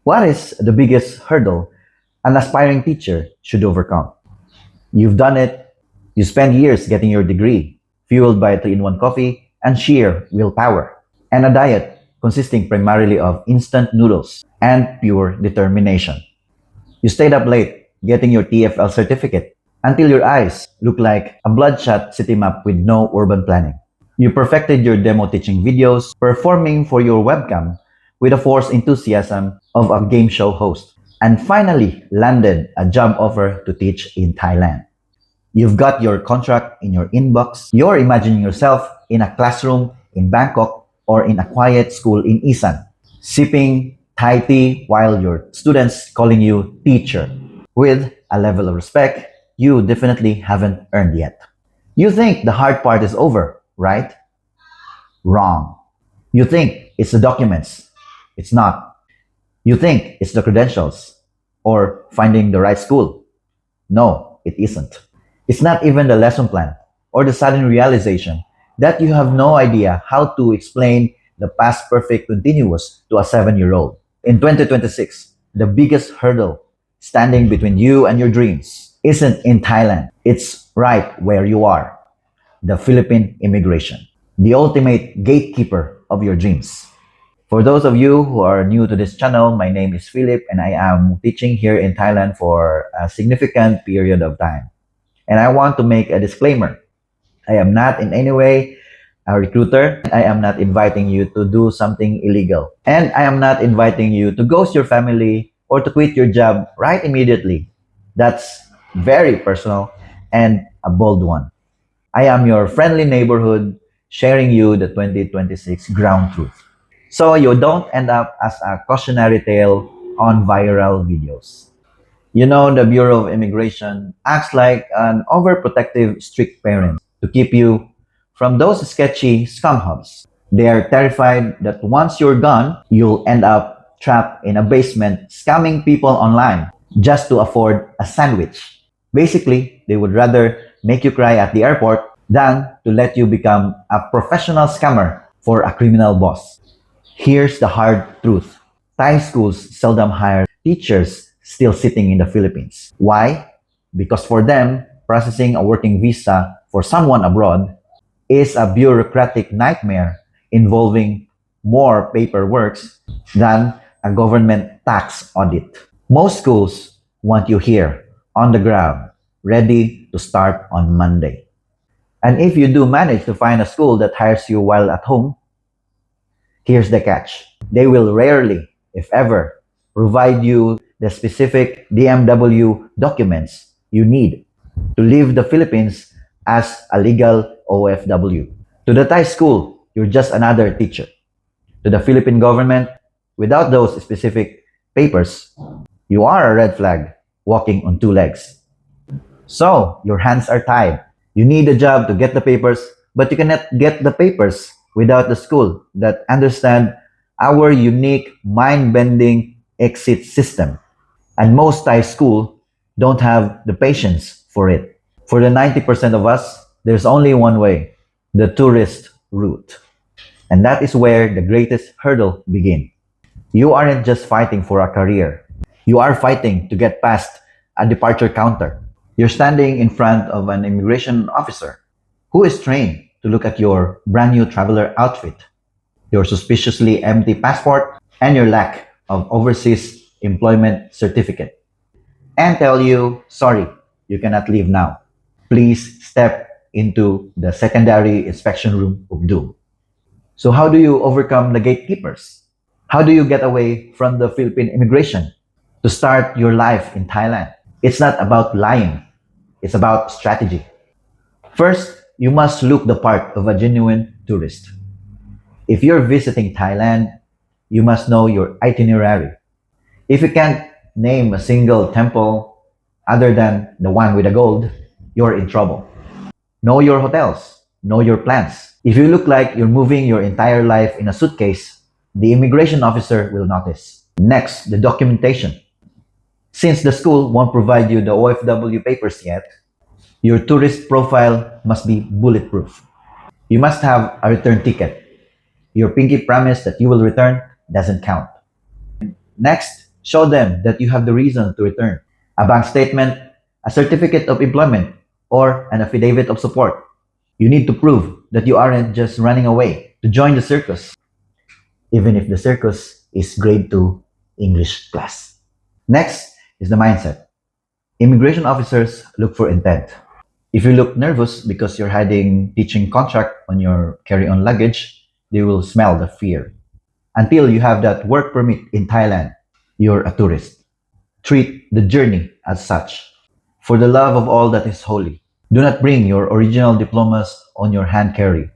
What is the biggest hurdle an aspiring teacher should overcome? You've done it. You spent years getting your degree, fueled by 3-in-1 coffee and sheer willpower, and a diet consisting primarily of instant noodles and pure determination. You stayed up late getting your TFL certificate until your eyes look like a bloodshot city map with no urban planning. You perfected your demo teaching videos, performing for your webcam with the forced enthusiasm of a game show host, and finally landed a job offer to teach in Thailand. You've got your contract in your inbox. You're imagining yourself in a classroom in Bangkok or in a quiet school in Isan, sipping Thai tea while your students calling you teacher with a level of respect you definitely haven't earned yet. You think the hard part is over, right? Wrong. You think it's the documents. It's not. You think it's the credentials or finding the right school. No, it isn't. It's not even the lesson plan or the sudden realization that you have no idea how to explain the past perfect continuous to a 7-year-old. In 2026, the biggest hurdle standing between you and your dreams isn't in Thailand. It's right where you are. The Philippine Immigration, the ultimate gatekeeper of your dreams. For those of you who are new to this channel, my name is Philip and I am teaching here in Thailand for a significant period of time. And I want to make a disclaimer. I am not in any way a recruiter. I am not inviting you to do something illegal. And I am not inviting you to ghost your family or to quit your job right immediately. That's very personal and a bold one. I am your friendly neighborhood sharing you the 2026 ground truth. So you don't end up as a cautionary tale on viral videos. You know, the Bureau of Immigration acts like an overprotective, strict parent to keep you from those sketchy scum hubs. They are terrified that once you're gone, you'll end up trapped in a basement scamming people online just to afford a sandwich. Basically, they would rather make you cry at the airport than to let you become a professional scammer for a criminal boss. Here's the hard truth. Thai schools seldom hire teachers still sitting in the Philippines. Why? Because for them, processing a working visa for someone abroad is a bureaucratic nightmare involving more paperwork than a government tax audit. Most schools want you here, on the ground, ready to start on Monday. And if you do manage to find a school that hires you while at home, here's the catch. They will rarely, if ever, provide you the specific DMW documents you need to leave the Philippines as a legal OFW. To the Thai school, you're just another teacher. To the Philippine government, without those specific papers, you are a red flag walking on two legs. So, your hands are tied. You need a job to get the papers, but you cannot get the papers without the school that understand our unique mind-bending exit system. And most Thai school don't have the patience for it. For the 90% of us, there's only one way, the tourist route. And that is where the greatest hurdle begins. You aren't just fighting for a career. You are fighting to get past a departure counter. You're standing in front of an immigration officer who is trained to look at your brand new traveler outfit, your suspiciously empty passport, and your lack of overseas employment certificate, and tell you, sorry, you cannot leave now. Please step into the secondary inspection room of doom. So how do you overcome the gatekeepers? How do you get away from the Philippine immigration to start your life in Thailand? It's not about lying. It's about strategy. First, you must look the part of a genuine tourist. If you're visiting Thailand, you must know your itinerary. If you can't name a single temple other than the one with the gold, you're in trouble. Know your hotels. Know your plans. If you look like you're moving your entire life in a suitcase, the immigration officer will notice. Next, the documentation. Since the school won't provide you the OFW papers yet, your tourist profile must be bulletproof. You must have a return ticket. Your pinky promise that you will return doesn't count. Next, Show them that you have the reason to return. A bank statement, a certificate of employment, or an affidavit of support. You need to prove that you aren't just running away to join the circus, even if the circus is grade 2 English class. Next is the mindset. Immigration officers look for intent. If you look nervous because you're hiding teaching contract on your carry-on luggage, they will smell the fear. Until you have that work permit in Thailand, you're a tourist. Treat the journey as such. For the love of all that is holy, do not bring your original diplomas on your hand carry.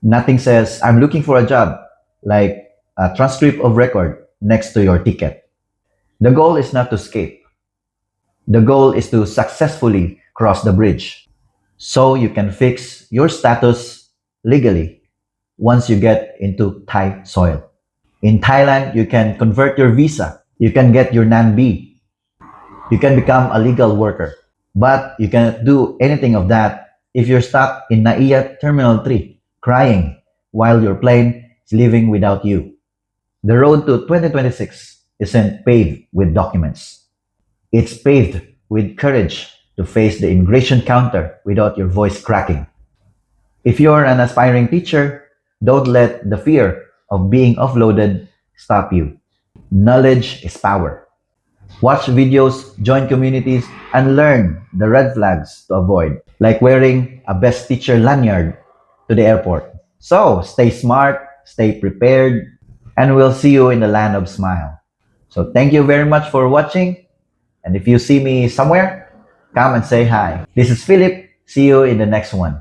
Nothing says, I'm looking for a job, like a transcript of record next to your ticket. The goal is not to escape. The goal is to successfully cross the bridge so you can fix your status legally once you get into Thai soil. In Thailand, you can convert your visa, you can get your NAN-B, you can become a legal worker. But you cannot do anything of that if you're stuck in NAIA Terminal 3, crying while your plane is leaving without you. The road to 2026 isn't paved with documents. It's paved with courage to face the immigration counter without your voice cracking. If you're an aspiring teacher, don't let the fear of being offloaded stop you. Knowledge is power. Watch videos, join communities, and learn the red flags to avoid, like wearing a best teacher lanyard to the airport. So stay smart, stay prepared, and we'll see you in the land of smile. So thank you very much for watching. And if you see me somewhere, come and say hi. This is Philip. See you in the next one.